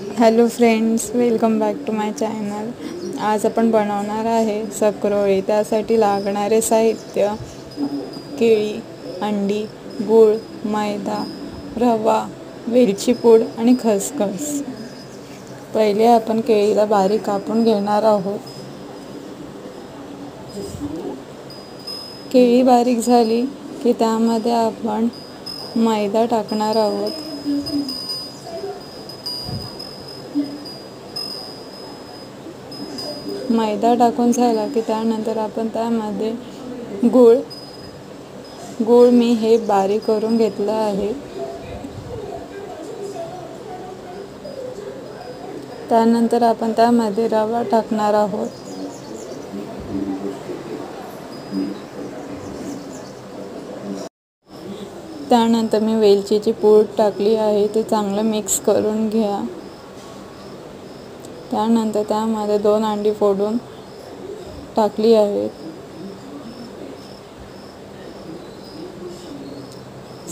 Hello friends, welcome back to my channel. आज आपण बनवणार आहे सकरोळी. त्यासाठी लागणारे साहित्य: केळी, अंडी, गूळ, मैदा, रवा, वेलची पूड आणि खसखस. पहिले आपण केळीला बारीक कापून घेणार आहोत. केळी बारीक झाली की त्यामध्ये आपण मैदा टाकणार आहोत. मैदा टाकून झाला की त्यानंतर आपण त्यामध्ये गूळ मी हे बारीक करून घेतलं आहे. त्यानंतर आपण त्यामध्ये रवा टाकणार आहोत. त्यानंतर मी वेलचीची पूड टाकली आहे, ते चांगलं मिक्स करून घ्या. त्यानंतर त्यामध्ये 2 अंडी फोडून टाकली आहेत.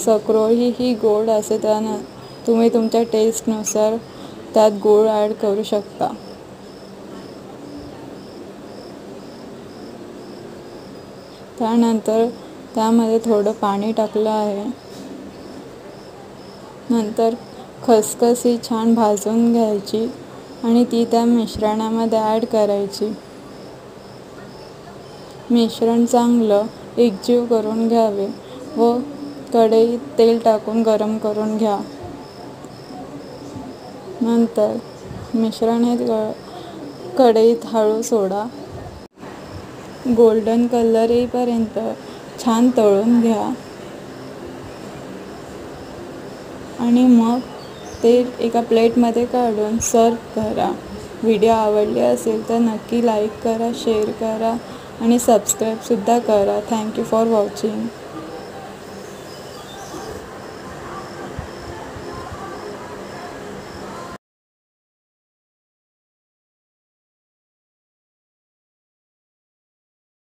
सकरोळी ही गोड असते, त्यानं तुम्ही तुमच्या टेस्टनुसार त्यात गूळ ॲड करू शकता. त्यानंतर त्यामध्ये थोडं पाणी टाकलं आहे. नंतर खसखस ही छान भाजून घ्यायची आणि ती त्या मिश्रणामध्ये ॲड करायची. मिश्रण चांगलं एकजीव करून घ्यावे व कढईत तेल टाकून गरम करून घ्या. नंतर मिश्रण हे कढईत हळू सोडा. गोल्डन कलर येईपर्यंत छान तळून घ्या आणि मग ते एका प्लेटमध्ये काढून सर्व करा. व्हिडिओ आवडले असेल तर नक्की लाईक करा, शेअर करा आणि सबस्क्राईबसुद्धा करा. Thank you for watching.